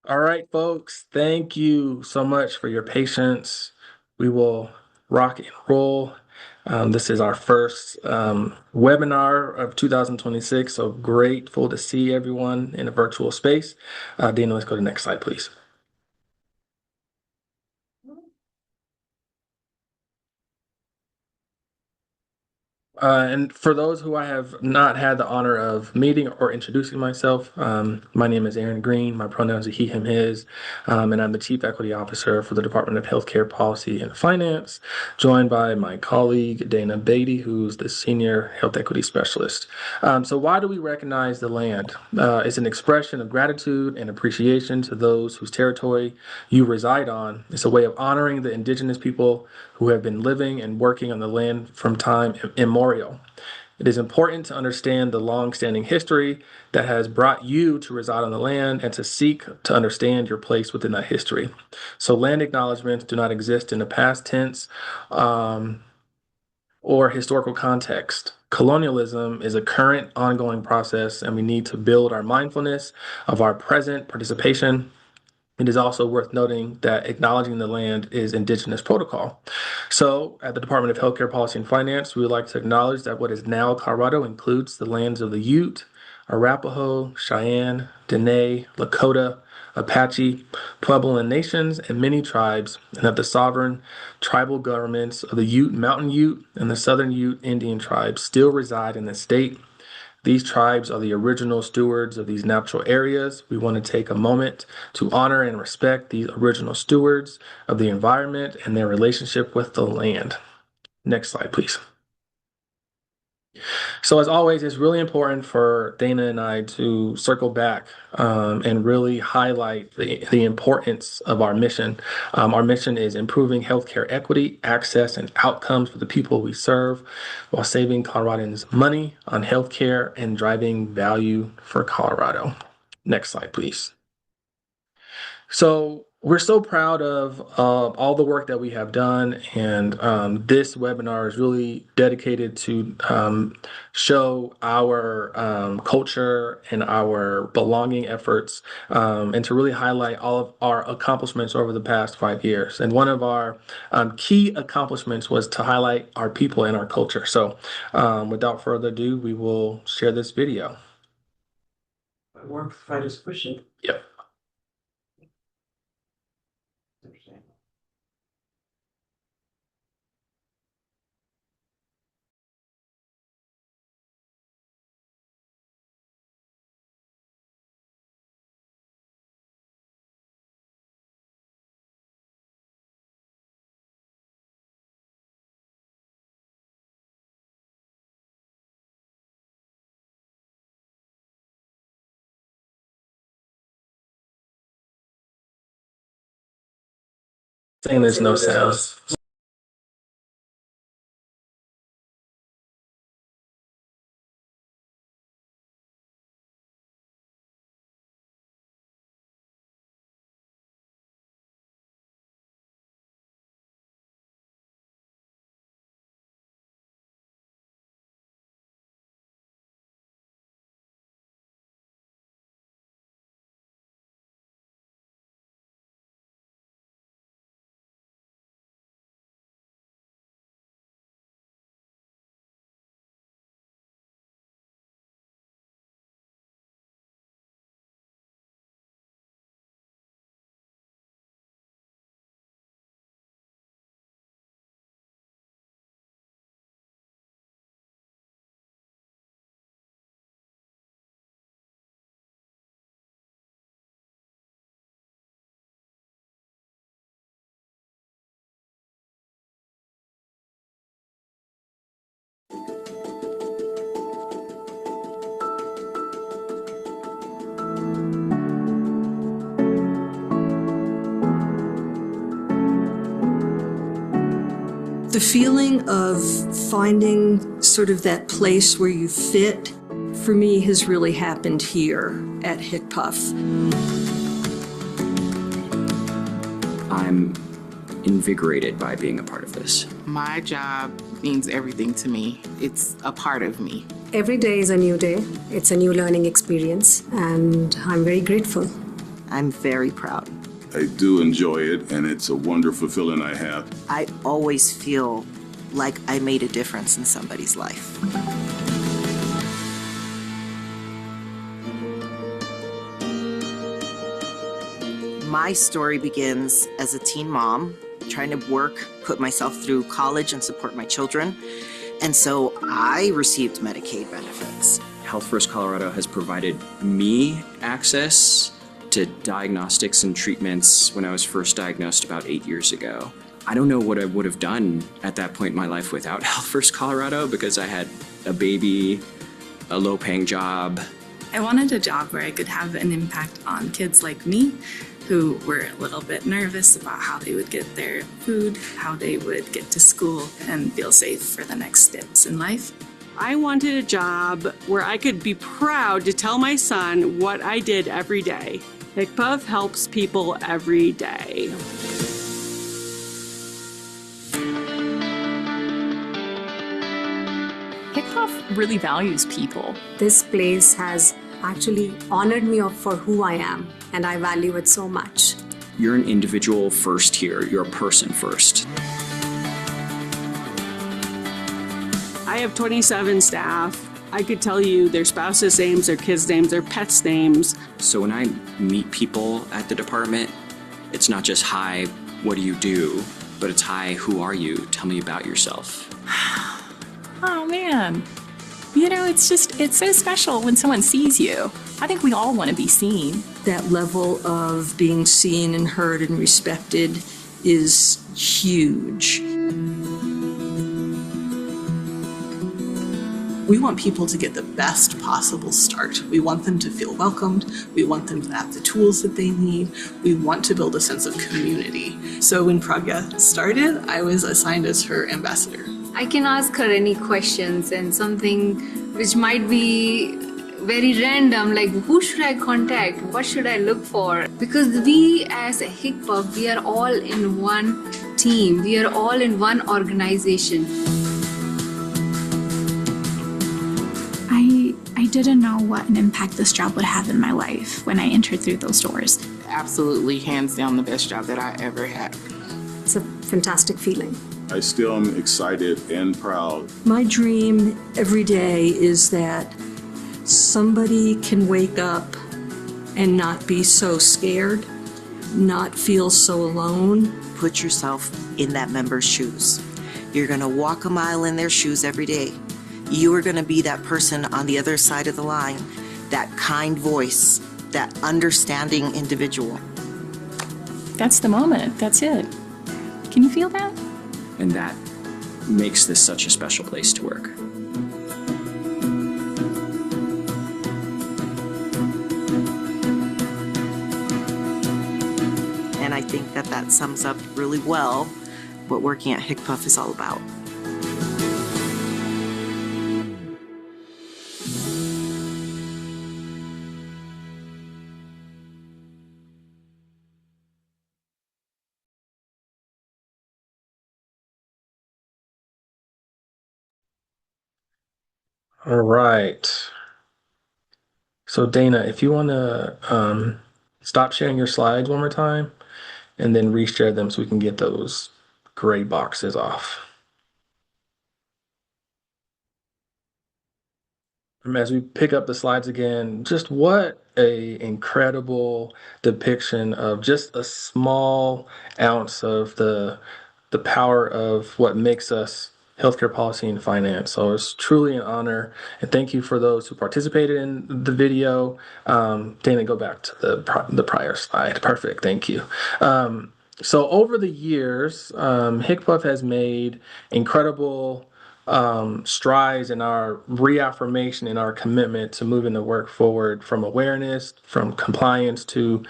All right, folks, thank you so much for your patience. We will rock and roll. This is our first webinar of 2026, so grateful to see everyone in a virtual space. Dina, let's go to the next slide, please. And for those who I have not had the honor of meeting or introducing myself, my name is Aaron Green. My pronouns are he, him, his, and I'm the Chief Equity Officer for the Department of Healthcare Policy and Finance, joined by my colleague Dana Beatty, who's the Senior Health Equity Specialist. So why do we recognize the land? It's an expression of gratitude and appreciation to those whose territory you reside on. It's a way of honoring the indigenous people who have been living and working on the land from time immemorial. It is important to understand the long-standing history that has brought you to reside on the land and to seek to understand your place within that history. So land acknowledgements do not exist in the past tense or historical context. Colonialism is a current ongoing process, and we need to build our mindfulness of our present participation. It is also worth noting that acknowledging the land is indigenous protocol. So at the Department of Healthcare Policy and Finance, we would like to acknowledge that what is now Colorado includes the lands of the Ute, Arapaho, Cheyenne, Dene, Lakota, Apache, Puebloan nations, and many tribes, and that the sovereign tribal governments of the Ute, Mountain Ute, and the Southern Ute Indian tribes still reside in the state. These tribes are the original stewards of these natural areas. We want to take a moment to honor and respect these original stewards of the environment and their relationship with the land. Next slide, please. So as always, it's really important for Dana and I to circle back and really highlight the importance of our mission. Our mission is improving healthcare equity, access, and outcomes for the people we serve while saving Coloradans money on healthcare and driving value for Colorado. Next slide, please. So we're so proud of all the work that we have done, and this webinar is really dedicated to show our culture and our belonging efforts, and to really highlight all of our accomplishments over the past 5 years. And one of our key accomplishments was to highlight our people and our culture. So without further ado, we will share this video. Work fighters pushing. Yep. Saying there's no sounds. The feeling of finding sort of that place where you fit, for me, has really happened here at HCPF. I'm invigorated by being a part of this. My job means everything to me. It's a part of me. Every day is a new day. It's a new learning experience, and I'm very grateful. I'm very proud. I do enjoy it, and it's a wonderful feeling I have. I always feel like I made a difference in somebody's life. My story begins as a teen mom, trying to work, put myself through college and support my children. And so I received Medicaid benefits. Health First Colorado has provided me access to diagnostics and treatments when I was first diagnosed about 8 years ago. I don't know what I would have done at that point in my life without Health First Colorado, because I had a baby, a low-paying job. I wanted a job where I could have an impact on kids like me who were a little bit nervous about how they would get their food, how they would get to school and feel safe for the next steps in life. I wanted a job where I could be proud to tell my son what I did every day. HCPF helps people every day. HCPF really values people. This place has actually honored me for who I am, and I value it so much. You're an individual first here. You're a person first. I have 27 staff. I could tell you their spouses' names, their kids' names, their pets' names. So when I meet people at the department, it's not just, hi, what do you do? But it's, hi, who are you? Tell me about yourself. Oh man, you know, it's so special when someone sees you. I think we all want to be seen. That level of being seen and heard and respected is huge. We want people to get the best possible start. We want them to feel welcomed. We want them to have the tools that they need. We want to build a sense of community. So when Pragya started, I was assigned as her ambassador. I can ask her any questions, and something which might be very random, like who should I contact? What should I look for? Because we as a HCPF, we are all in one team. We are all in one organization. I didn't know what an impact this job would have in my life when I entered through those doors. Absolutely, hands down, the best job that I ever had. It's a fantastic feeling. I still am excited and proud. My dream every day is that somebody can wake up and not be so scared, not feel so alone. Put yourself in that member's shoes. You're going to walk a mile in their shoes every day. You are going to be that person on the other side of the line, that kind voice, that understanding individual. That's the moment. That's it. Can you feel that? And that makes this such a special place to work. And I think that sums up really well what working at HCPF is all about. All right. So Dana, if you want to stop sharing your slides one more time and then reshare them so we can get those gray boxes off. As we pick up the slides again, just what a incredible depiction of just a small ounce of the power of what makes us healthcare policy and finance. So it's truly an honor, and thank you for those who participated in the video. Dana, go back to the prior slide. Perfect, thank you. So over the years, HCPF has made incredible strides in our reaffirmation and our commitment to moving the work forward from awareness, from compliance to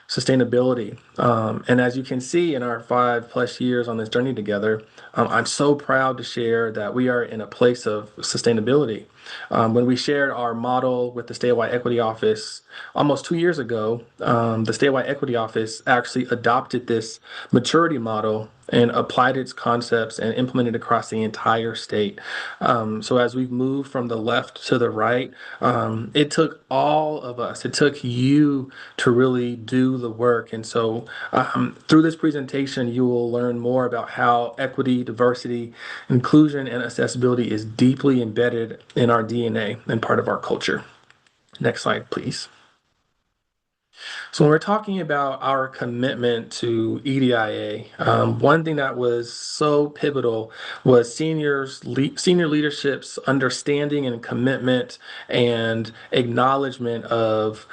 sustainability. And as you can see in our 5+ years on this journey together, I'm so proud to share that we are in a place of sustainability. When we shared our model with the statewide equity office almost 2 years ago, the statewide equity office actually adopted this maturity model and applied its concepts and implemented across the entire state. So as we've moved from the left to the right, it took all of us, it took you to really do the work. And so through this presentation, you will learn more about how equity, diversity, inclusion, and accessibility is deeply embedded in our DNA and part of our culture. Next slide, please. So when we're talking about our commitment to EDIA, one thing that was so pivotal was senior leadership's understanding and commitment and acknowledgement of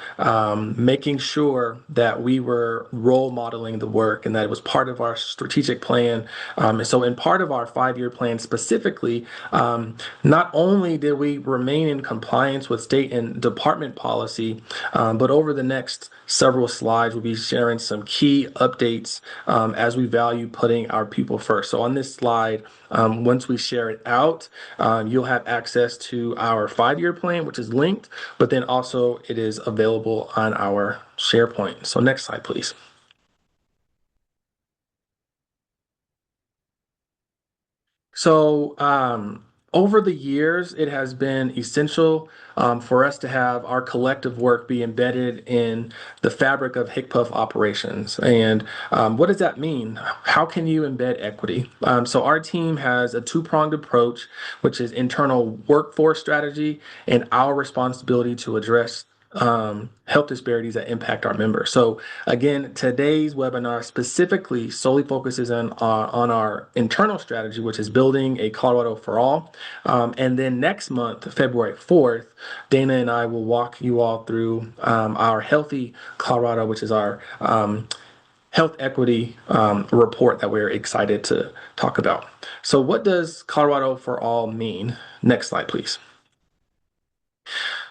making sure that we were role modeling the work and that it was part of our strategic plan. And so in part of our 5-year plan specifically, not only did we remain in compliance with state and department policy, but over the next several slides, we'll be sharing some key updates as we value putting our people first. So on this slide, once we share it out, you'll have access to our 5-year plan, which is linked, but then also it is available on our SharePoint. So next slide, please. So over the years, it has been essential for us to have our collective work be embedded in the fabric of HCPUF operations. And what does that mean? How can you embed equity? So our team has a two-pronged approach, which is internal workforce strategy and our responsibility to address health disparities that impact our members. So again, today's webinar specifically solely focuses on our internal strategy, which is building a Colorado for all. And then next month, February 4th, Dana and I will walk you all through our Healthy Colorado, which is our health equity report that we're excited to talk about. So what does Colorado for all mean? Next slide, please.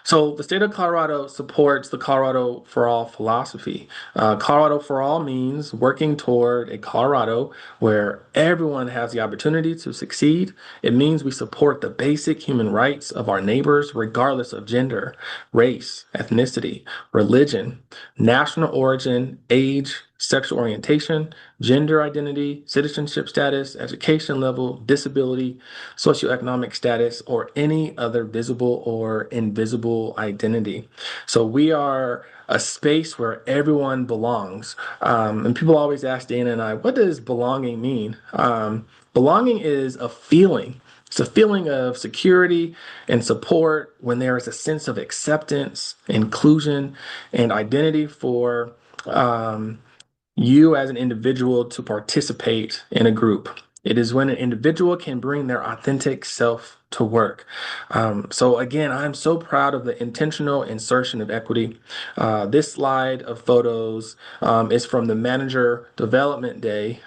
So the state of Colorado supports the Colorado for All philosophy. Colorado for All means working toward a Colorado where everyone has the opportunity to succeed. It means we support the basic human rights of our neighbors, regardless of gender, race, ethnicity, religion, national origin, age, sexual orientation, gender identity, citizenship status, education level, disability, socioeconomic status, or any other visible or invisible identity. So we are a space where everyone belongs. And people always ask Dana and I, what does belonging mean? Belonging is a feeling. It's a feeling of security and support when there is a sense of acceptance, inclusion, and identity for you as an individual to participate in a group. It is when an individual can bring their authentic self to work. So again, I'm so proud of the intentional insertion of equity. This slide of photos is from the Manager Development Day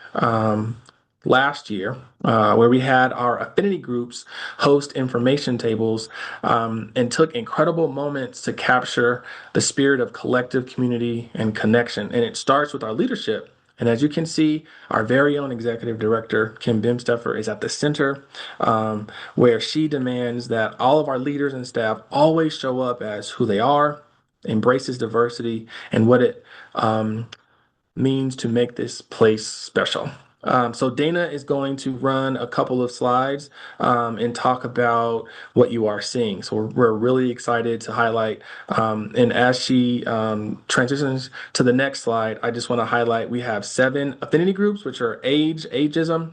last year, where we had our affinity groups host information tables and took incredible moments to capture the spirit of collective community and connection. And it starts with our leadership. And as you can see, our very own executive director, Kim Bimsteffer, is at the center, where she demands that all of our leaders and staff always show up as who they are, embraces diversity, and what it means to make this place special. So Dana is going to run a couple of slides and talk about what you are seeing. So we're really excited to highlight. And as she transitions to the next slide, I just want to highlight we have 7 affinity groups, which are ageism,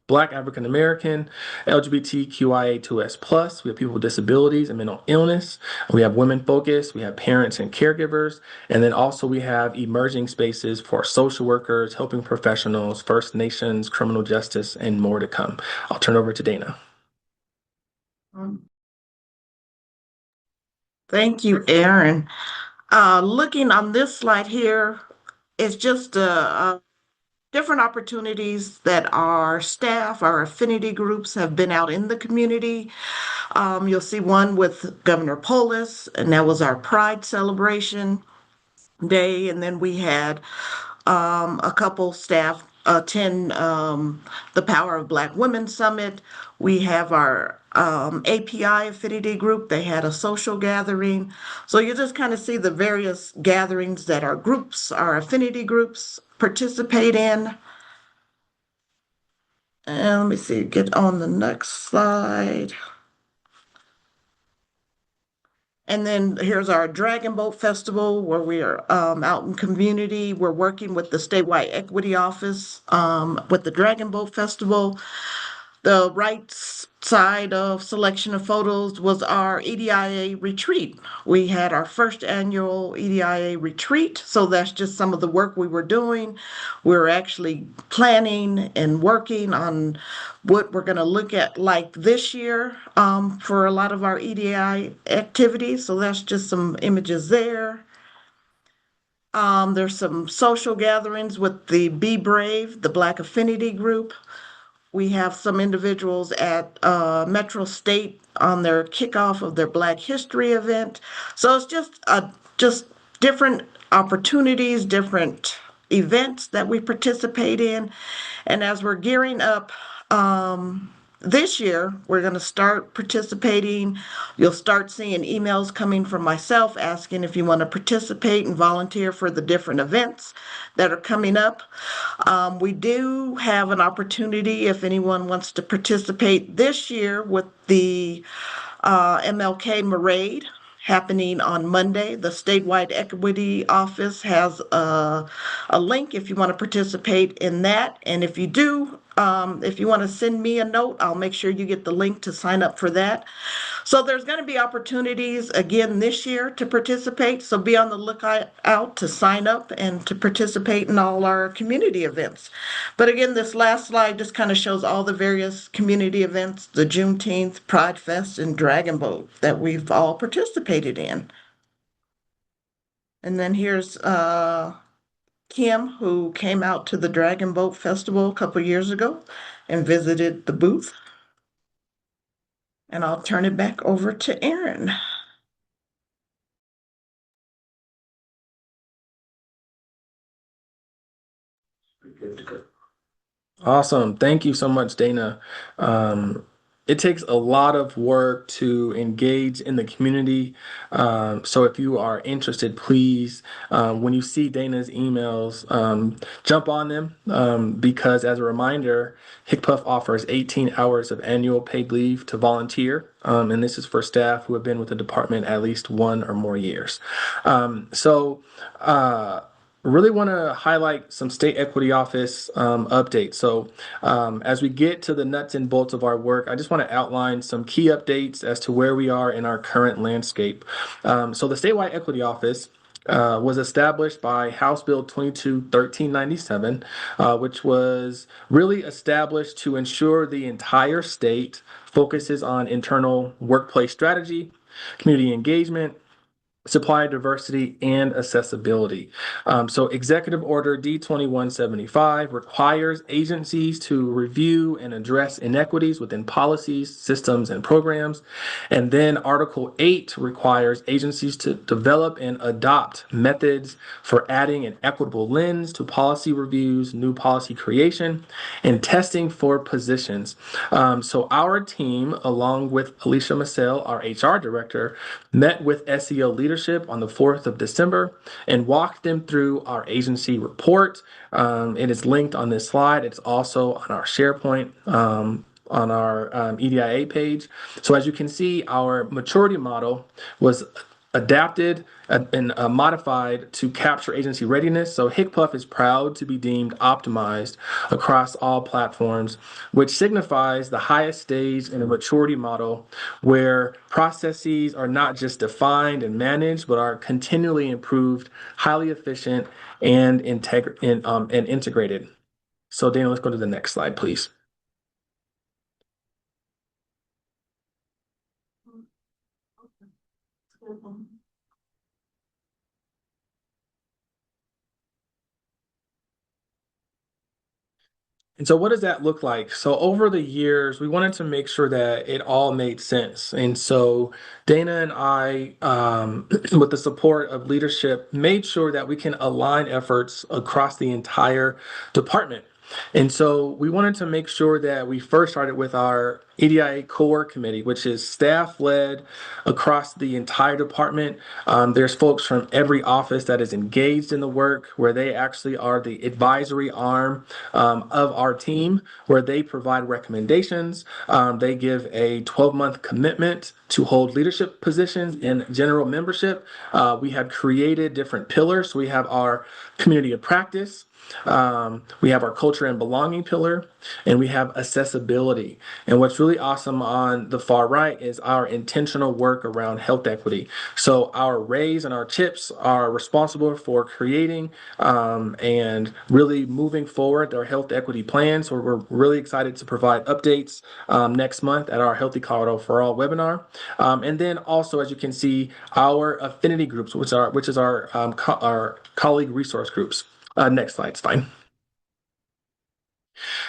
Black African American, LGBTQIA2S+. We have people with disabilities and mental illness. We have women focused. We have parents and caregivers. And then also we have emerging spaces for social workers, helping professionals, First Nations, criminal justice, and more to come. I'll turn over to Dana. Thank you, Aaron. Looking on this slide here, it's just different opportunities that our staff, our affinity groups have been out in the community. You'll see one with Governor Polis, and that was our Pride Celebration Day. And then we had a couple staff attend the Power of Black Women Summit. We have our API affinity group. They had a social gathering. So you just kind of see the various gatherings that our groups, our affinity groups participate in. And let me see, get on the next slide. And then here's our Dragon Boat Festival, where we are out in community. We're working with the Statewide Equity Office with the Dragon Boat Festival. The right side of selection of photos was our EDIA retreat. We had our first annual EDIA retreat, so that's just some of the work we were doing. We're actually planning and working on what we're going to look at like this year for a lot of our EDI activities. So that's just some images there. There's some social gatherings with the Be Brave, the Black Affinity Group. We have some individuals at Metro State on their kickoff of their Black History event. So it's just different opportunities, different events that we participate in. And as we're gearing up this year, we're going to start participating. You'll start seeing emails coming from myself asking if you want to participate and volunteer for the different events that are coming up. We do have an opportunity if anyone wants to participate this year with the MLK Parade happening on Monday. The Statewide Equity Office has a link if you want to participate in that. And if you do, if you want to send me a note, I'll make sure you get the link to sign up for that. So there's going to be opportunities again this year to participate. So be on the lookout to sign up and to participate in all our community events. But again, this last slide just kind of shows all the various community events, the Juneteenth, Pride Fest, and Dragon Boat that we've all participated in. And then here's Kim, who came out to the Dragon Boat Festival a couple years ago and visited the booth. And I'll turn it back over to Erin. Awesome. Thank you so much, Dana. It takes a lot of work to engage in the community. So if you are interested, please, when you see Dana's emails, jump on them because as a reminder, HCPF offers 18 hours of annual paid leave to volunteer. And this is for staff who have been with the department at least 1 or more years. Really want to highlight some state equity office updates. So as we get to the nuts and bolts of our work, I just want to outline some key updates as to where we are in our current landscape. So the statewide equity office was established by House Bill 22-1397, which was really established to ensure the entire state focuses on internal workplace strategy, community engagement, supply diversity, and accessibility. So Executive Order D2175 requires agencies to review and address inequities within policies, systems, and programs. And then Article 8 requires agencies to develop and adopt methods for adding an equitable lens to policy reviews, new policy creation, and testing for positions. So our team, along with Alicia Massell, our HR director, met with SEO leadership on the 4th of December and walked them through our agency report. It is linked on this slide. It's also on our SharePoint on our EDIA page. So as you can see, our maturity model was adapted and modified to capture agency readiness. So HCPF is proud to be deemed optimized across all platforms, which signifies the highest stage in a maturity model where processes are not just defined and managed, but are continually improved, highly efficient, and integrated. So Dana, let's go to the next slide, please. And so what does that look like? So over the years, we wanted to make sure that it all made sense. And so Dana and I, with the support of leadership, made sure that we can align efforts across the entire department. And so we wanted to make sure that we first started with our EDIA core committee, which is staff led across the entire department. There's folks from every office that is engaged in the work, where they actually are the advisory arm of our team, where they provide recommendations. They give a 12-month commitment to hold leadership positions in general membership. We have created different pillars. We have our community of practice. We have our culture and belonging pillar, and we have accessibility. And what's really awesome on the far right is our intentional work around health equity. So our rays and our chips are responsible for creating and really moving forward our health equity plans. So we're really excited to provide updates next month at our Healthy Colorado for All webinar. And then also, as you can see, our affinity groups, which is our colleague resource groups. Next slide's fine.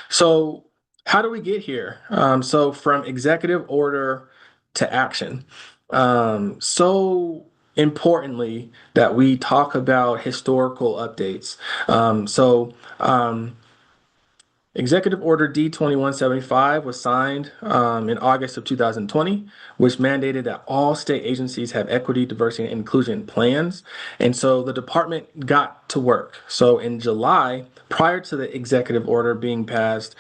So how do we get here? So from executive order to action. So importantly that we talk about historical updates. Executive Order D-2175 was signed in August of 2020, which mandated that all state agencies have equity, diversity, and inclusion plans. And so the department got to work. So in July, prior to the executive order being passed,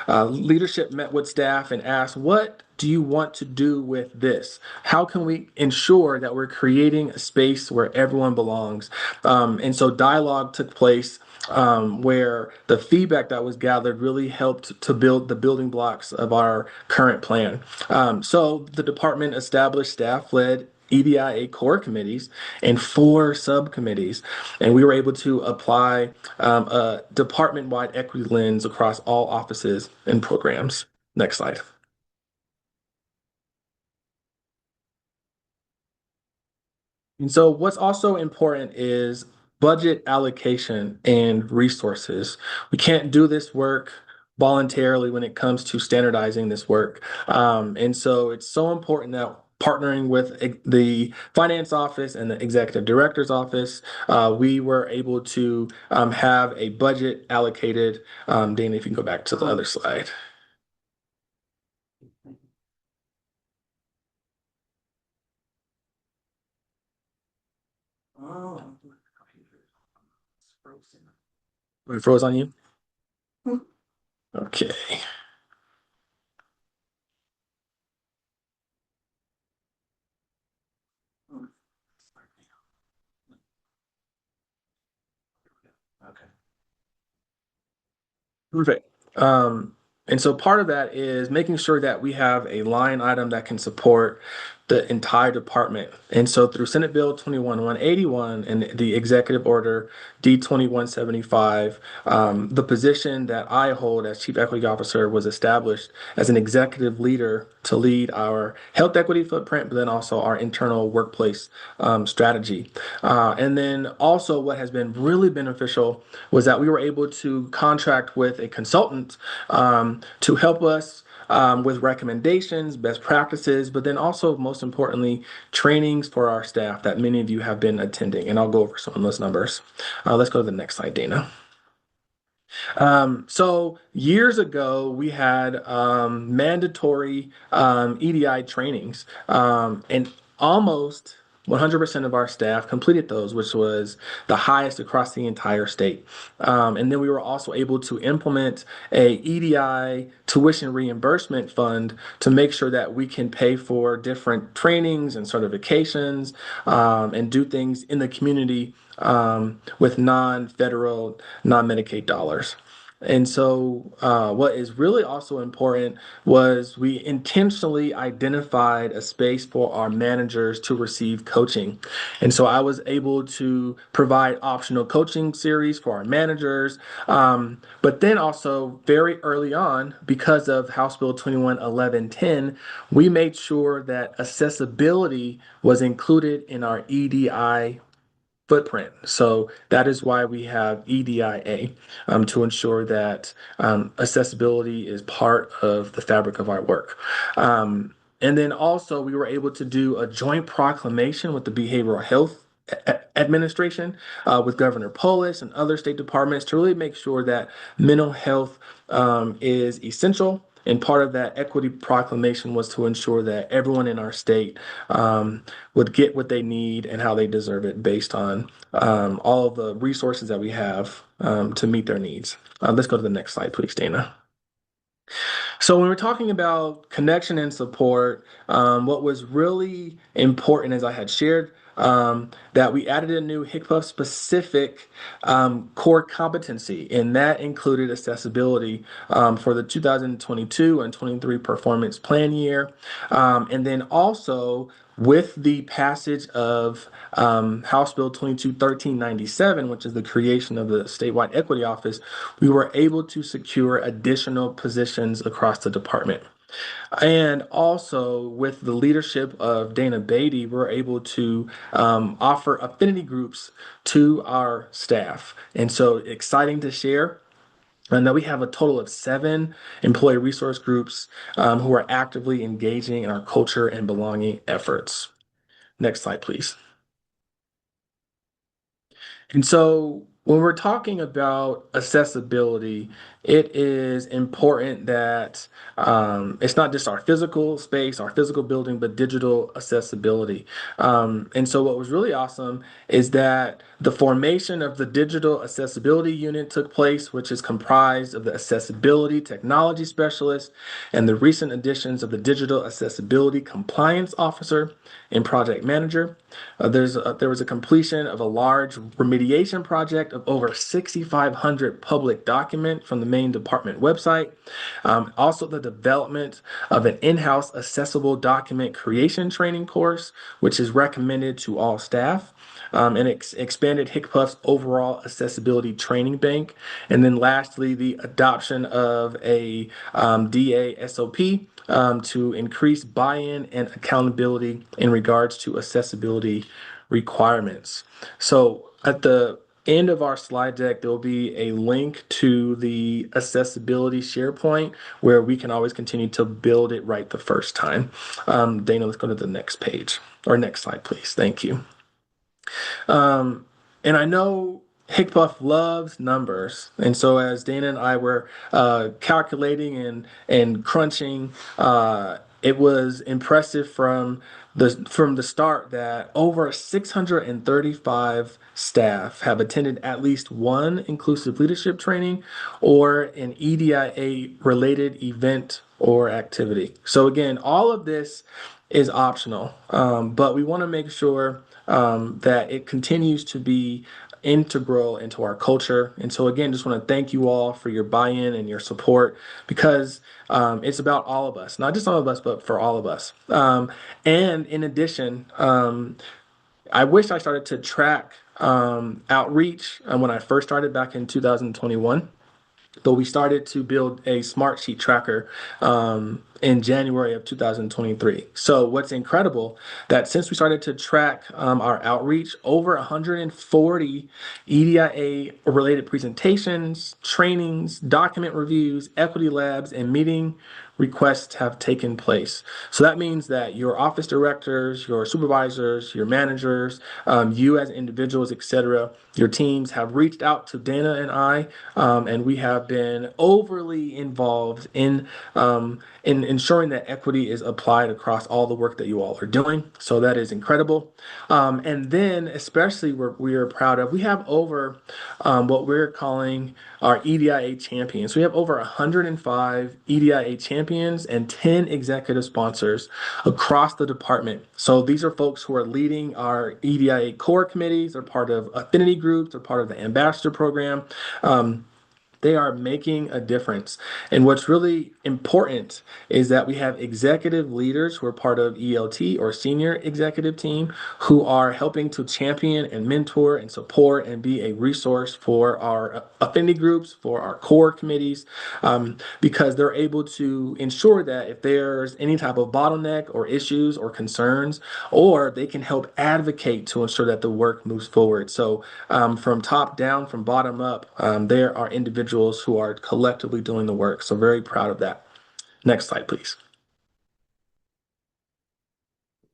leadership met with staff and asked, what do you want to do with this? How can we ensure that we're creating a space where everyone belongs? And so dialogue took place where the feedback that was gathered really helped to build the building blocks of our current plan. So the department established staff-led EDIA core committees and 4 subcommittees, and we were able to apply a department-wide equity lens across all offices and programs. Next slide. And so what's also important is budget allocation and resources. We can't do this work voluntarily when it comes to standardizing this work. And so it's so important that partnering with the finance office and the executive director's office, we were able to have a budget allocated. Dana, if you can go back to the other slide. Oh. It froze on you? Okay. Okay. Perfect. And so part of that is making sure that we have a line item that can support the entire department. And so through Senate Bill 21181 and the Executive Order D-2175, the position that I hold as Chief Equity Officer was established as an executive leader to lead our health equity footprint, but then also our internal workplace strategy. And then also what has been really beneficial was that we were able to contract with a consultant to help us with recommendations, best practices, but then also, most importantly, trainings for our staff that many of you have been attending. And I'll go over some of those numbers. Let's go to the next slide, Dana. So years ago, we had mandatory EDI trainings, and almost 100% of our staff completed those, which was the highest across the entire state. And then we were also able to implement a EDI tuition reimbursement fund to make sure that we can pay for different trainings and certifications and do things in the community with non-federal, non-Medicaid dollars. And so what is really also important was we intentionally identified a space for our managers to receive coaching. And so I was able to provide optional coaching series for our managers. But then also very early on, because of House Bill 211110, we made sure that accessibility was included in our EDI footprint. So that is why we have EDIA to ensure that accessibility is part of the fabric of our work. And then also we were able to do a joint proclamation with the Behavioral Health administration with Governor Polis and other state departments to really make sure that mental health is essential. And part of that equity proclamation was to ensure that everyone in our state would get what they need and how they deserve it based on all of the resources that we have to meet their needs. Let's go to the next slide, please, Dana. So when we're talking about connection and support, what was really important, as I had shared, that we added a new HCPF specific core competency, and that included accessibility for the 2022 and 23 performance plan year. And then also with the passage of House Bill 22-1397, which is the creation of the statewide equity office, we were able to secure additional positions across the department. And also with the leadership of Dana Beatty, we're able to offer affinity groups to our staff. And so exciting to share. And that we have a total of 7 employee resource groups who are actively engaging in our culture and belonging efforts. Next slide, please. And so when we're talking about accessibility, it is important that it's not just our physical space, our physical building, but digital accessibility. And so what was really awesome is that the formation of the Digital Accessibility Unit took place, which is comprised of the Accessibility Technology Specialist and the recent additions of the Digital Accessibility Compliance Officer and Project Manager. There was a completion of a large remediation project of over 6,500 public documents from the main department website. Also the development of an in-house accessible document creation training course, which is recommended to all staff. And expanded HCPF's overall accessibility training bank. And then lastly, the adoption of a DA SOP to increase buy-in and accountability in regards to accessibility requirements. So at the end of our slide deck, there will be a link to the accessibility SharePoint where we can always continue to build it right the first time. Dana, let's go to the next page or next slide, please. Thank you. And I know HCPF loves numbers. And so as Dana and I were calculating and crunching, it was impressive from the start that over 635 staff have attended at least one inclusive leadership training or an EDIA related event or activity. So again, all of this is optional, but we want to make sure that it continues to be integral into our culture. And so again, just want to thank you all for your buy-in and your support because it's about all of us, not just some of us, but for all of us. And in addition, I wish I started to track outreach when I first started back in 2021. But we started to build a Smartsheet tracker in January of 2023. So what's incredible that since we started to track our outreach, over 140 EDIA related presentations, trainings, document reviews, equity labs, and meeting requests have taken place. So that means that your office directors, your supervisors, your managers, you as individuals, etc., your teams have reached out to Dana and I, and we have been overly involved in ensuring that equity is applied across all the work that you all are doing. So that is incredible. And then especially we are proud of, we have over what we're calling our EDIA champions. We have over 105 EDIA champions and 10 executive sponsors across the department. So these are folks who are leading our EDIA core committees, they're part of affinity groups, they're part of the ambassador program. They are making a difference. And what's really important is that we have executive leaders who are part of ELT or senior executive team who are helping to champion and mentor and support and be a resource for our affinity groups, for our core committees, because they're able to ensure that if there's any type of bottleneck or issues or concerns, or they can help advocate to ensure that the work moves forward. So from top down, from bottom up, there are individuals who are collectively doing the work. So very proud of that. Next slide, please.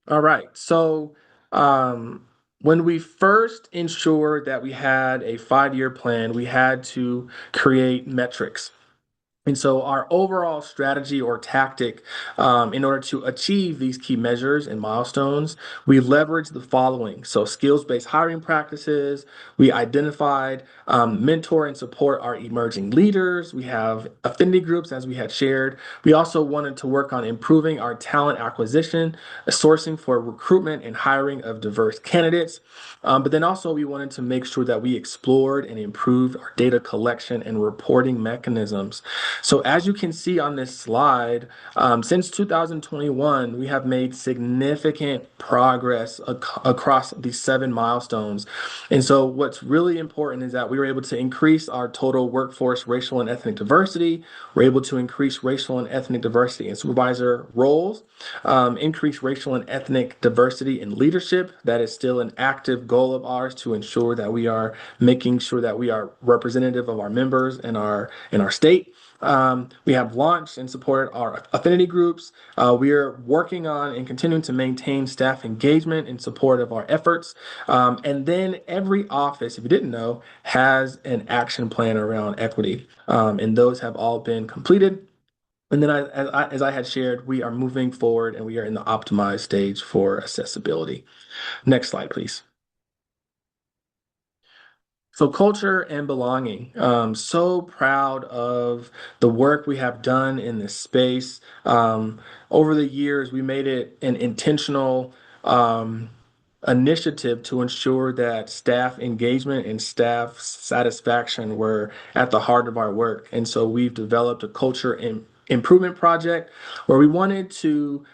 All right. So when we first ensured that we had a 5-year plan, we had to create metrics. And so our overall strategy or tactic in order to achieve these key measures and milestones, we leveraged the following. So skills-based hiring practices, we identified, mentor and support our emerging leaders. We have affinity groups, as we had shared. We also wanted to work on improving our talent acquisition, sourcing for recruitment and hiring of diverse candidates. But then also we wanted to make sure that we explored and improved our data collection and reporting mechanisms. So as you can see on this slide, since 2021, we have made significant progress across these 7 milestones. And so what's really important is that we were able to increase our total workforce racial and ethnic diversity. We're able to increase racial and ethnic diversity in supervisor roles, increase racial and ethnic diversity in leadership. That is still an active goal of ours to ensure that we are making sure that we are representative of our members in our state. We have launched and supported our affinity groups. We are working on and continuing to maintain staff engagement in support of our efforts. And then every office, if you didn't know, has an action plan around equity. And those have all been completed. And then as I had shared, we are moving forward and we are in the optimized stage for accessibility. Next slide, please. So culture and belonging. So proud of the work we have done in this space. Over the years, we made it an intentional initiative to ensure that staff engagement and staff satisfaction were at the heart of our work. And so we've developed a culture improvement project where we wanted to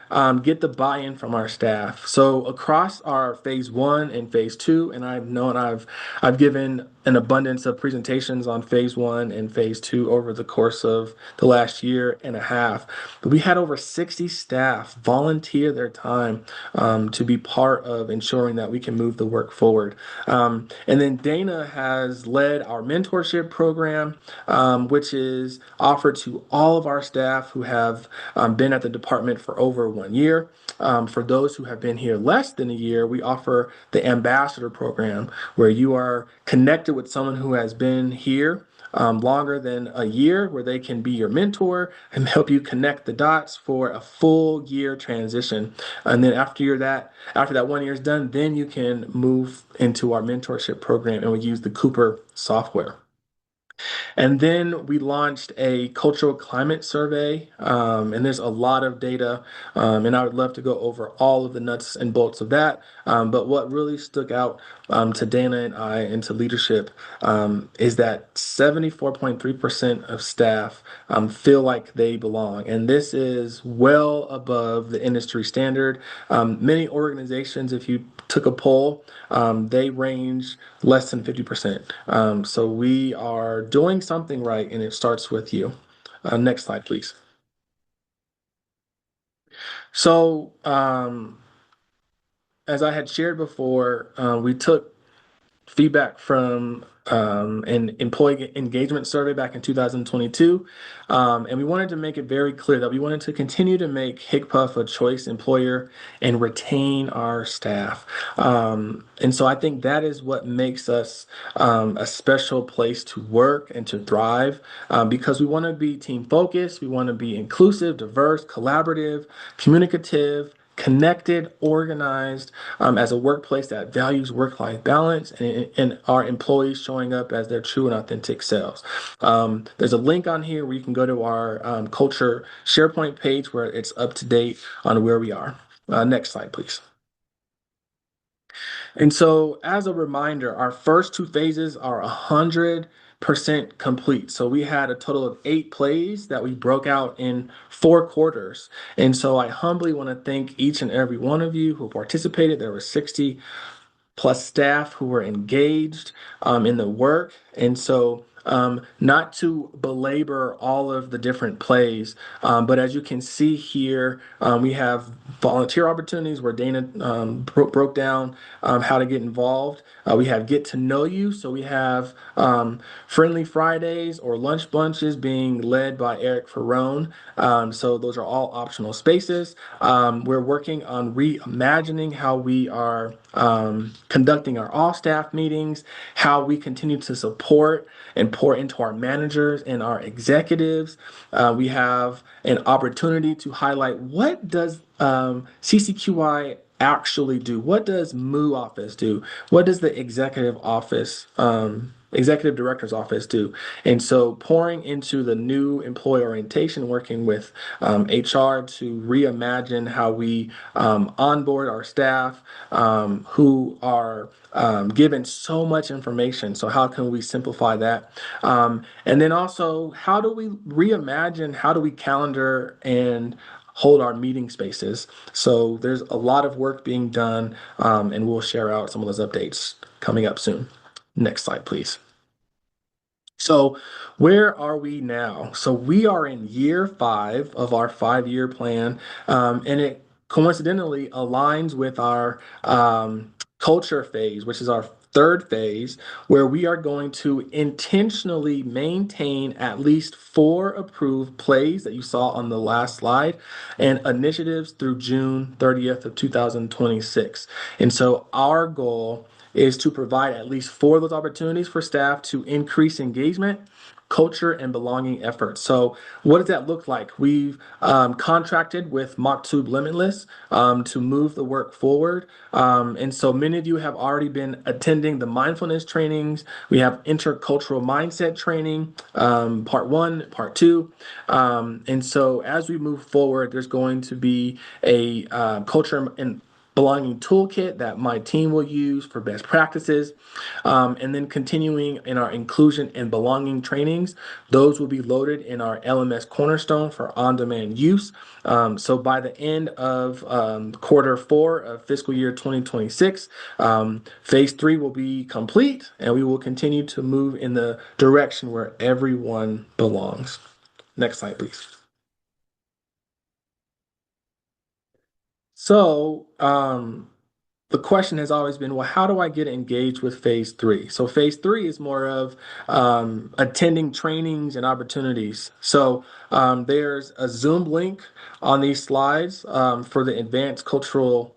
get the buy-in from our staff. So across our phase 1 and phase 2, and I've given an abundance of presentations on phase 1 and phase 2 over the course of the last year and a half. But we had over 60 staff volunteer their time to be part of ensuring that we can move the work forward. And then Dana has led our mentorship program, which is offered to all of our staff who have been at the department for over 1 year. For those who have been here less than a year, we offer the ambassador program where you are connected with someone who has been here longer than a year, where they can be your mentor and help you connect the dots for a full year transition. And then after that 1 year is done, then you can move into our mentorship program, and we use the Cooper software. And then we launched a cultural climate survey, and there's a lot of data, and I would love to go over all of the nuts and bolts of that. But what really stuck out to Dana and I and to leadership is that 74.3% of staff feel like they belong. And this is well above the industry standard. Many organizations, if you took a poll, they range less than 50%. So we are doing something right, and it starts with you. Next slide, please. So as I had shared before, we took feedback from an employee engagement survey back in 2022. And we wanted to make it very clear that we wanted to continue to make HCPUF a choice employer and retain our staff. And so I think that is what makes us a special place to work and to thrive, because we want to be team focused. We want to be inclusive, diverse, collaborative, communicative, connected, organized, as a workplace that values work-life balance, and our employees showing up as their true and authentic selves. There's a link on here where you can go to our culture SharePoint page where it's up to date on where we are. Next slide, please. And so as a reminder, our first 2 phases are 100% complete. So we had a total of 8 plays that we broke out in 4 quarters. And so I humbly want to thank each and every one of you who participated. There were 60 plus staff who were engaged in the work. And so Not to belabor all of the different plays, but as you can see here, we have volunteer opportunities where Dana broke down how to get involved. We have get to know you, so we have Friendly Fridays or lunch bunches being led by Eric Ferrone. So those are all optional spaces. We're working on reimagining how we are conducting our all-staff meetings, how we continue to support and pour into our managers and our executives. We have an opportunity to highlight what does CCQI actually do? What does MOO office do? What does the executive office, executive director's office do? And so pouring into the new employee orientation, working with HR to reimagine how we onboard our staff who are given so much information. So how can we simplify that? And then also, how do we reimagine, how do we calendar and hold our meeting spaces? So there's a lot of work being done, and we'll share out some of those updates coming up soon. Next slide, please. So where are we now? So we are in year 5 of our 5-year plan, and it coincidentally aligns with our culture phase, which is our 3rd phase, where we are going to intentionally maintain at least 4 approved plays that you saw on the last slide and initiatives through June 30th of 2026. And so our goal is to provide at least 4 of those opportunities for staff to increase engagement, culture, and belonging efforts. So what does that look like? We've contracted with Maktub Limitless to move the work forward. And so many of you have already been attending the mindfulness trainings. We have intercultural mindset training, part 1, part 2. And so as we move forward, there's going to be a culture and belonging toolkit that my team will use for best practices. And then continuing in our inclusion and belonging trainings, those will be loaded in our LMS Cornerstone for on-demand use. So by the end of quarter 4 of fiscal year 2026, phase 3 will be complete, and we will continue to move in the direction where everyone belongs. Next slide, please. So the question has always been, well, how do I get engaged with phase 3? So phase 3 is more of attending trainings and opportunities. So there's a Zoom link on these slides for the advanced intercultural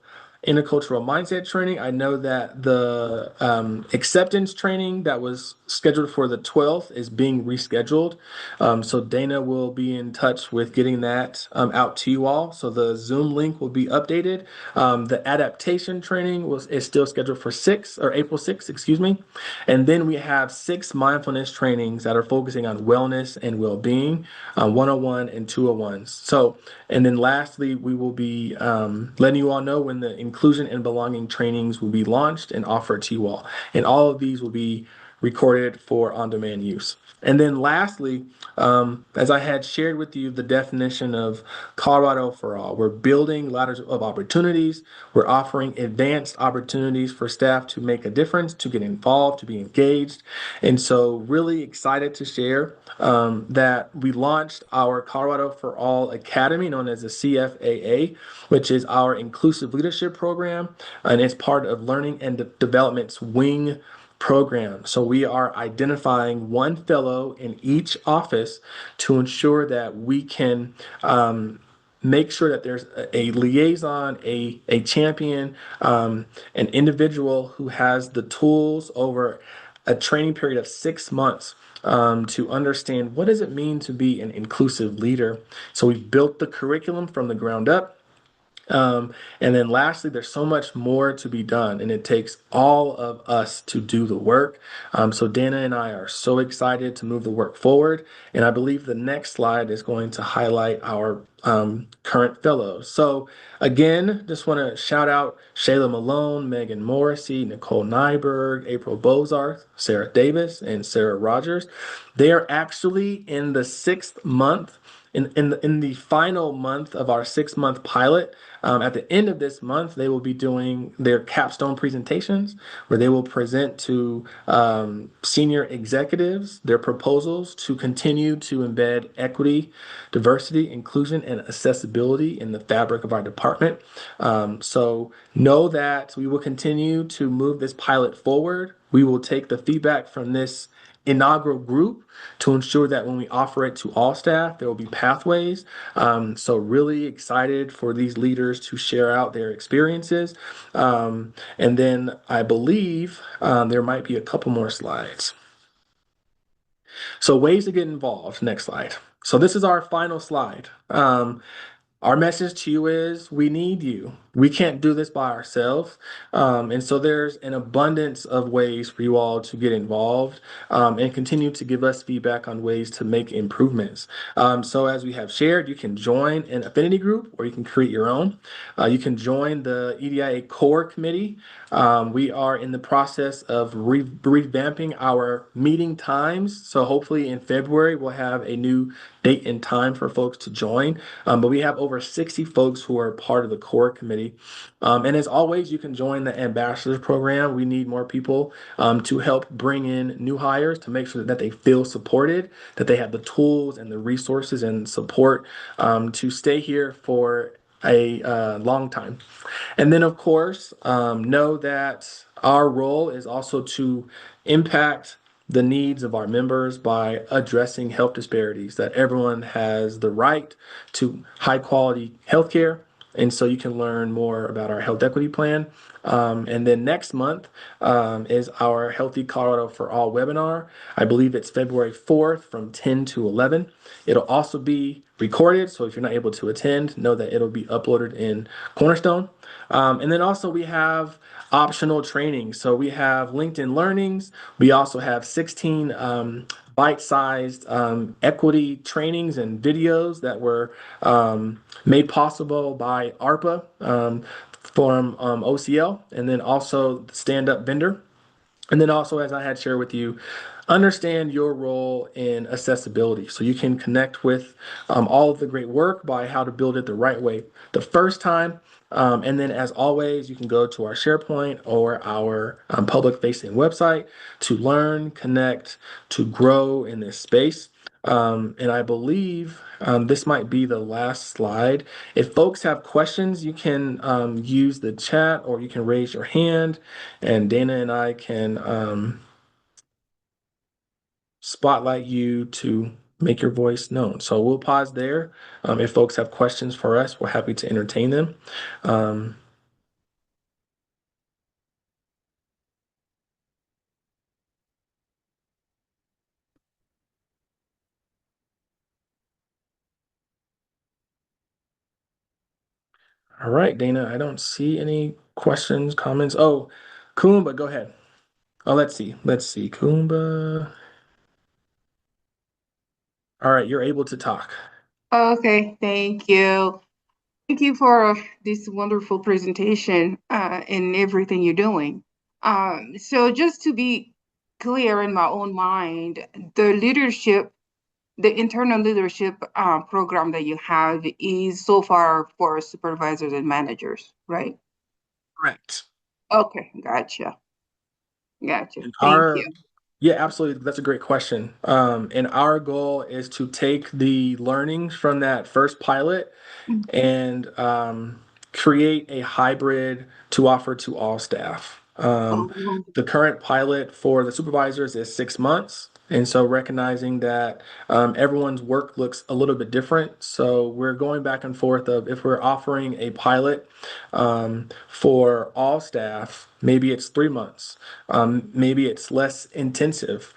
mindset training. I know that the acceptance training that was scheduled for the 12th is being rescheduled. So Dana will be in touch with getting that out to you all. So the Zoom link will be updated. The adaptation training is still scheduled for April 6th, excuse me. And then we have 6 mindfulness trainings that are focusing on wellness and well-being, 101 and 201s. So, and then lastly, we will be letting you all know when the inclusion and belonging trainings will be launched and offered to you all. And all of these will be recorded for on-demand use. And then lastly, as I had shared with you, the definition of Colorado for All. We're building ladders of opportunities. We're offering advanced opportunities for staff to make a difference, to get involved, to be engaged. And so really excited to share that we launched our Colorado for All Academy, known as the CFAA, which is our inclusive leadership program. And it's part of Learning and Development's wing program. So we are identifying one fellow in each office to ensure that we can make sure that there's a liaison, a champion, an individual who has the tools over a training period of 6 months to understand what does it mean to be an inclusive leader. So we've built the curriculum from the ground up. And then lastly, there's so much more to be done, and it takes all of us to do the work. So Dana and I are so excited to move the work forward. And I believe the next slide is going to highlight our current fellows. So again, just want to shout out Shayla Malone, Megan Morrissey, Nicole Nyberg, April Bozarth, Sarah Davis, and Sarah Rogers. They are actually in the 6th month. In the final month of our 6-month pilot, At the end of this month, they will be doing their capstone presentations where they will present to senior executives their proposals to continue to embed equity, diversity, inclusion, and accessibility in the fabric of our department. So know that we will continue to move this pilot forward. We will take the feedback from this inaugural group to ensure that when we offer it to all staff, there will be pathways. So really excited for these leaders to share out their experiences. And then I believe there might be a couple more slides. So ways to get involved. Next slide. So this is our final slide. Our message to you is we need you. We can't do this by ourselves. And so there's an abundance of ways for you all to get involved and continue to give us feedback on ways to make improvements. So as we have shared, you can join an affinity group or you can create your own. You can join the EDIA core committee. We are in the process of revamping our meeting times. So hopefully in February, we'll have a new date and time for folks to join. But we have over 60 folks who are part of the core committee. And as always, you can join the ambassadors program. We need more people to help bring in new hires to make sure that they feel supported, that they have the tools and the resources and support to stay here for a long time. And then, of course, know that our role is also to impact the needs of our members by addressing health disparities, that everyone has the right to high quality healthcare. And so you can learn more about our health equity plan. And then next month is our Healthy Colorado for All webinar. I believe it's February 4th from 10 to 11. It'll also be recorded. So if you're not able to attend, know that it'll be uploaded in Cornerstone. And then also we have optional training. So we have LinkedIn Learnings. We also have 16 bite-sized equity trainings and videos that were made possible by ARPA from OCL, and then also the stand-up vendor. And then also, as I had shared with you, understand your role in accessibility so you can connect with all of the great work by how to build it the right way the first time. And then, as always, you can go to our SharePoint or our public-facing website to learn, connect, to grow in this space. And I believe this might be the last slide. If folks have questions, you can use the chat or you can raise your hand, and Dana and I can spotlight you to make your voice known. So we'll pause there. If folks have questions for us, we're happy to entertain them. All right, Dana, I don't see any questions, comments. Oh, Kumba, go ahead. Oh, let's see. Kumba. All right, you're able to talk. Okay, thank you. Thank you for this wonderful presentation and everything you're doing. So just to be clear in my own mind, the internal leadership program that you have is so far for supervisors and managers, right? Correct. Okay, gotcha. Thank you. Yeah, absolutely. That's a great question. And our goal is to take the learnings from that first pilot and create a hybrid to offer to all staff. The current pilot for the supervisors is 6 months. And so recognizing that everyone's work looks a little bit different. So we're going back and forth of if we're offering a pilot for all staff, maybe it's 3 months, maybe it's less intensive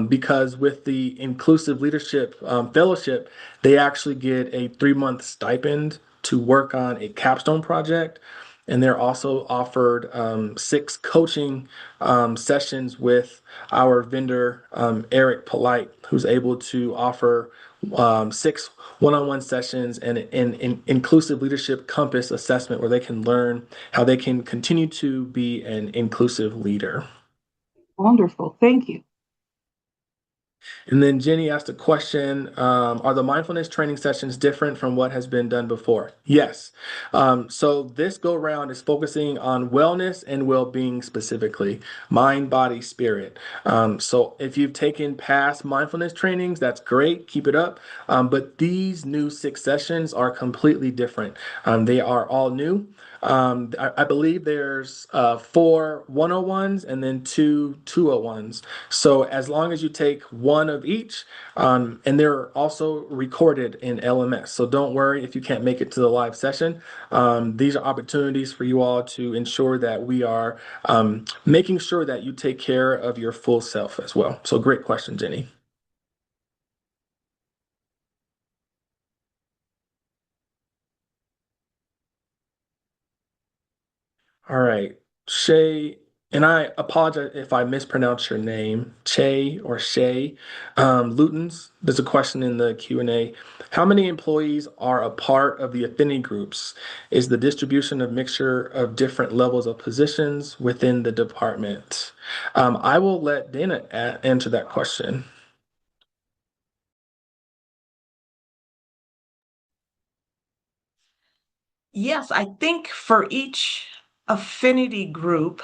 because with the Inclusive Leadership Fellowship, they actually get a 3-month stipend to work on a capstone project. And they're also offered 6 coaching sessions with our vendor, Eric Polite, who's able to offer 6 one-on-one sessions and an inclusive leadership compass assessment where they can learn how they can continue to be an inclusive leader. Wonderful. Thank you. And then Jenny asked a question, are the mindfulness training sessions different from what has been done before? Yes. So this go round is focusing on wellness and well-being specifically, mind, body, spirit. So if you've taken past mindfulness trainings, that's great, keep it up. But these new 6 sessions are completely different. They are all new. I believe there's 4 101s and then 2 201s. So as long as you take one of each, and they're also recorded in LMS. So don't worry if you can't make it to the live session. These are opportunities for you all to ensure that we are making sure that you take care of your full self as well. So great question, Jenny. All right, Shay, and I apologize if I mispronounce your name, Che or Shay. Lutens, there's a question in the Q&A. How many employees are a part of the affinity groups? Is the distribution of mixture of different levels of positions within the department? I will let Dana answer that question. Yes, I think for each affinity group,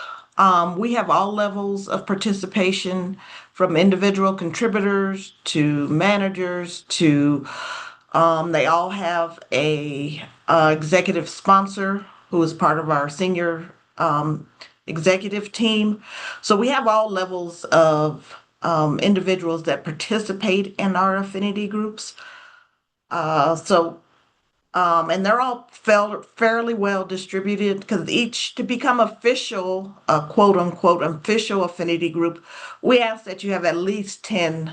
we have all levels of participation from individual contributors to managers to they all have a executive sponsor who is part of our senior executive team. So we have all levels of individuals that participate in our affinity groups. And they're all fairly well distributed because each, to become official, quote unquote, official affinity group, we ask that you have at least 10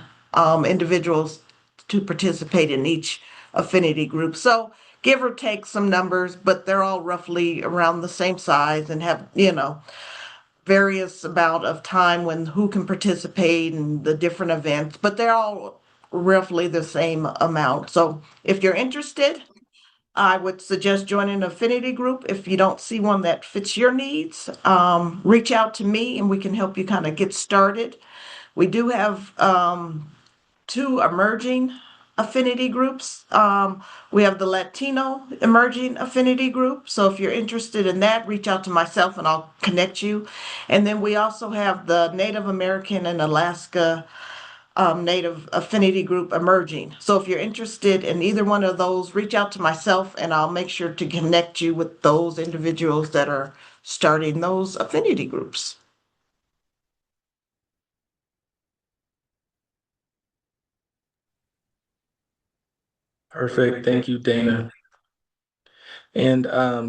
individuals to participate in each affinity group. So give or take some numbers, but they're all roughly around the same size and have, various amount of time when who can participate in the different events, but they're all roughly the same amount. So if you're interested, I would suggest joining an affinity group. If you don't see one that fits your needs, reach out to me and we can help you kind of get started. We do have 2 emerging affinity groups. We have the Latino emerging affinity group. So if you're interested in that, reach out to myself and I'll connect you. And then we also have the Native American and Alaska Native affinity group emerging. So if you're interested in either one of those, reach out to myself and I'll make sure to connect you with those individuals that are starting those affinity groups. Perfect. Thank you, Dana. And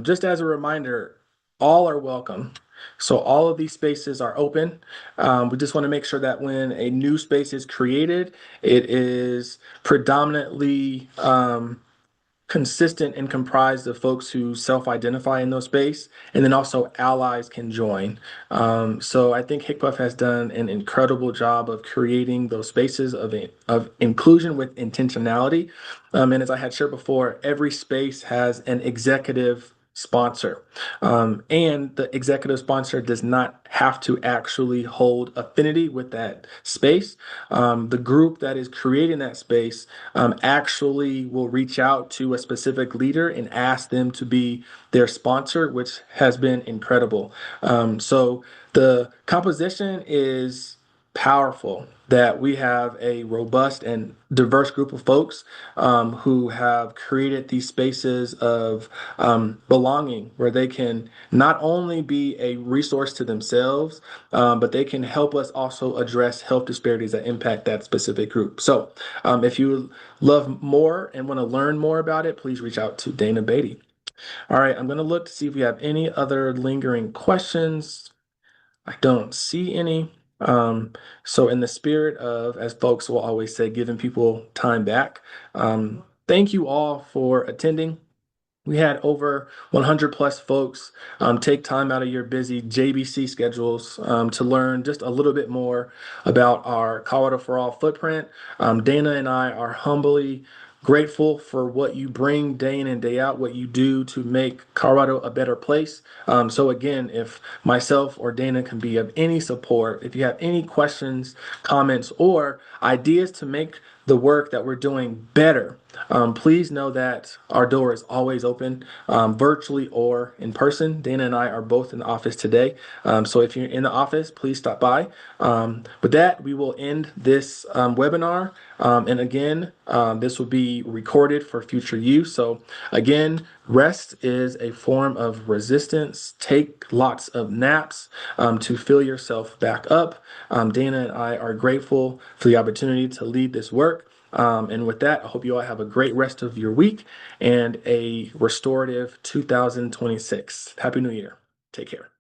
just as a reminder, all are welcome. So all of these spaces are open. We just want to make sure that when a new space is created, it is predominantly consistent and comprised of folks who self-identify in those space, and then also allies can join. So I think HICPUF has done an incredible job of creating those spaces of inclusion with intentionality. And as I had shared before, every space has an executive sponsor. And the executive sponsor does not have to actually hold affinity with that space. The group that is creating that space actually will reach out to a specific leader and ask them to be their sponsor, which has been incredible. So the composition is powerful that we have a robust and diverse group of folks who have created these spaces of belonging where they can not only be a resource to themselves, but they can help us also address health disparities that impact that specific group. So if you love more and want to learn more about it, please reach out to Dana Beatty. All right, I'm going to look to see if we have any other lingering questions. I don't see any. So in the spirit of, as folks will always say, giving people time back, thank you all for attending. We had over 100 plus folks take time out of your busy JBC schedules to learn just a little bit more about our Colorado for All footprint. Dana and I are humbly grateful for what you bring day in and day out, what you do to make Colorado a better place. So again, if myself or Dana can be of any support, if you have any questions, comments, or ideas to make the work that we're doing better, please know that our door is always open, virtually or in person. Dana and I are both in the office today. So if you're in the office, please stop by. With that, we will end this webinar. And again, this will be recorded for future use. So again, rest is a form of resistance. Take lots of naps to fill yourself back up. Dana and I are grateful for the opportunity to lead this work. And with that, I hope you all have a great rest of your week and a restorative 2026. Happy New Year. Take care.